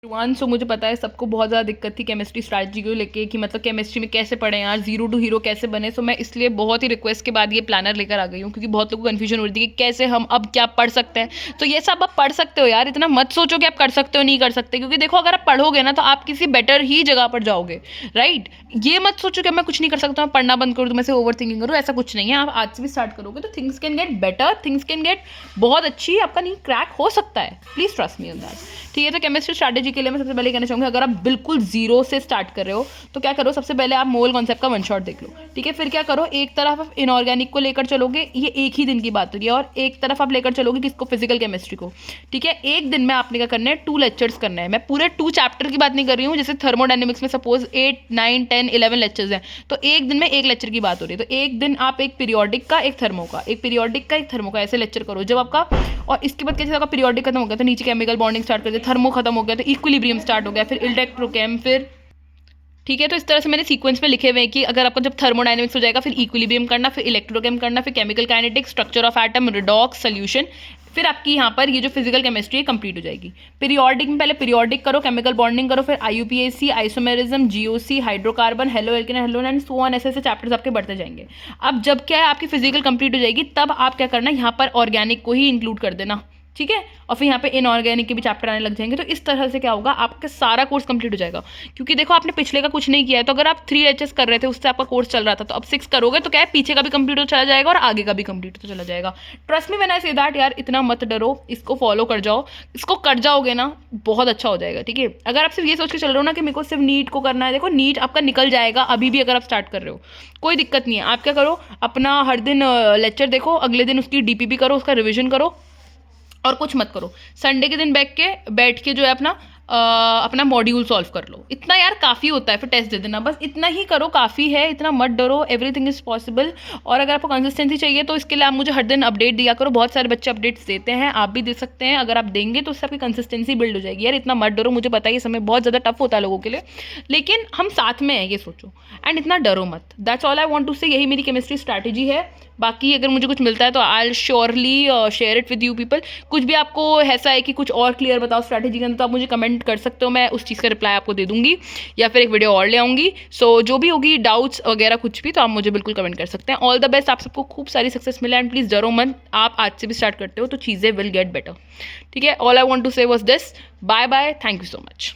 One so मुझे पता है सबको बहुत ज़्यादा दिक्कत थी केमिस्ट्री स्ट्रैटेजी को लेके कि मतलब केमिस्ट्री में कैसे पढ़ें यार, जीरो टू हीरो कैसे बने। सो मैं इसलिए बहुत ही रिक्वेस्ट के बाद ये प्लानर लेकर आ गई हूँ, क्योंकि बहुत लोगों को कन्फ्यूजन हो रही थी कि कैसे हम अब क्या पढ़ सकते हैं। तो ये सब आप पढ़ सकते हो यार, इतना मत सोचो कि आप कर सकते हो नहीं कर सकते, क्योंकि देखो अगर आप पढ़ोगे ना तो आप किसी बेटर ही जगह पर जाओगे, राइट। ये मत सोचो कि मैं कुछ नहीं कर सकता, मैं पढ़ना बंद करूँ तो मैं से ओवर थिंकिंग करूँ, ऐसा कुछ नहीं है। आप आज से भी स्टार्ट करोगे तो things can get better, things can get बहुत अच्छी, आपका नहीं क्रैक हो सकता है। Please trust me on that. ठीक है, तो केमिस्ट्री स्ट्रैटेजी के लिए मैं सबसे पहले कहना चाहूँगी, अगर आप बिल्कुल जीरो से स्टार्ट कर रहे हो तो क्या करो, सबसे पहले आप मोल कॉन्सेप्ट का वन शॉट देख लो। ठीक है, फिर क्या करो, एक तरफ आप इनऑर्गेनिक को लेकर चलोगे, ये एक ही दिन की बात हो रही है, और एक तरफ आप लेकर चलोगे किसको, फिजिकल केमिस्ट्री को। ठीक है, एक दिन में आपने क्या करना है, 2 लेक्चर्स करना है। मैं पूरे 2 चैप्टर की बात नहीं कर रही हूँ, जैसे थर्मोडायनेमिक्स में सपोज 8, 9, 10, 11 लेक्चर्स हैं, तो एक दिन में 1 लेक्चर की बात हो रही है। तो एक दिन आप एक पीरियोडिक का, एक थर्मो का, एक पीरियोडिक का, एक थर्मो का, ऐसे लेक्चर करो। जब आपका, और इसके बाद कैसे आपका पीरियोडिक खत्म हो गया तो नीचे केमिकल बॉन्डिंग स्टार्ट कर दिया, थर्मो खत्म हो गया तो इक्विलिब्रियम स्टार्ट हो गया, फिर इलेक्ट्रोकेम, फिर ठीक है। तो इस तरह से मैंने सीक्वेंस में लिखे हुए हैं कि अगर आपका जब थर्मोडायनेमिक्स हो जाएगा फिर इक्विलिब्रियम करना, फिर इलेक्ट्रोकेम करना, फिर chemical kinetics, structure of atom, redox, solution, फिर आपकी यहाँ पर ये जो फिजिकल केमिस्ट्री है कंप्लीट हो जाएगी। पीरियोडिक में पहले पीरियोडिक करो, केमिकल बॉन्डिंग करो, फिर IUPAC, isomerism, GOC, hydrocarbon, haloalkane, haloarene and so on, ऐसे चैप्टर्स आपके बढ़ते जाएंगे। अब जब क्या है आपकी फिजिकल कंप्लीट हो जाएगी, तब आप क्या करना है, यहाँ पर ऑर्गेनिक को ही इंक्लूड कर देना। ठीक है, और फिर यहाँ पे इनऑर्गेनिक के भी चैप्टर आने लग जाएंगे। तो इस तरह से क्या होगा, आपका सारा कोर्स कंप्लीट हो जाएगा। क्योंकि देखो आपने पिछले का कुछ नहीं किया है, तो अगर आप 3 लेक्चर्स कर रहे थे उससे आपका कोर्स चल रहा था, तो अब 6 करोगे तो क्या है, पीछे का भी कंप्लीट हो चला जाएगा और आगे का भी कंप्लीट हो चला जाएगा। Trust me when I say that यार, इतना मत डरो, इसको फॉलो कर जाओ, इसको कर जाओगे ना बहुत अच्छा हो जाएगा। ठीक है, अगर आप सिर्फ ये सोच के चल रहे हो ना कि मेरे को सिर्फ नीट को करना है, देखो नीट आपका निकल जाएगा अभी भी, अगर आप स्टार्ट कर रहे हो कोई दिक्कत नहीं है। आप क्या करो, अपना हर दिन लेक्चर देखो, अगले दिन उसकी डीपीपी करो, उसका रिविजन करो, और कुछ मत करो। संडे के दिन बैठ के जो है अपना मॉड्यूल सॉल्व कर लो। इतना यार काफ़ी होता है, फिर टेस्ट दे देना, बस इतना ही करो, काफ़ी है, इतना मत डरो, एवरीथिंग इज पॉसिबल। और अगर आपको कंसिस्टेंसी चाहिए तो इसके लिए आप मुझे हर दिन अपडेट दिया करो, बहुत सारे बच्चे अपडेट्स देते हैं, आप भी दे सकते हैं। अगर आप देंगे तो उससे आपकी कंसिस्टेंसी बिल्ड हो जाएगी। यार इतना मत डरो, मुझे पता है ये समय बहुत ज़्यादा टफ होता है लोगों के लिए, लेकिन हम साथ में हैं ये सोचो, एंड इतना डरो मत। That's all I want to say, यही मेरी केमिस्ट्री स्ट्रैटेजी है। बाकी अगर मुझे कुछ मिलता है तो I will surely share it with you people. कुछ भी आपको ऐसा है कि कुछ और क्लियर बताओ स्ट्रैटेजी के अंदर, तो आप मुझे कमेंट कर सकते हो, मैं उस चीज़ का रिप्लाई आपको दे दूंगी, या फिर एक वीडियो और ले आऊँगी। सो जो भी होगी डाउट्स वगैरह कुछ भी, तो आप मुझे बिल्कुल कमेंट कर सकते हैं। ऑल द बेस्ट, आप सबको खूब सारी सक्सेस मिले, एंड प्लीज़ डरो मत, आप आज से भी स्टार्ट करते हो तो चीज़ें विल गेट बेटर। ठीक है, all I want to say was this, bye bye, thank you so much.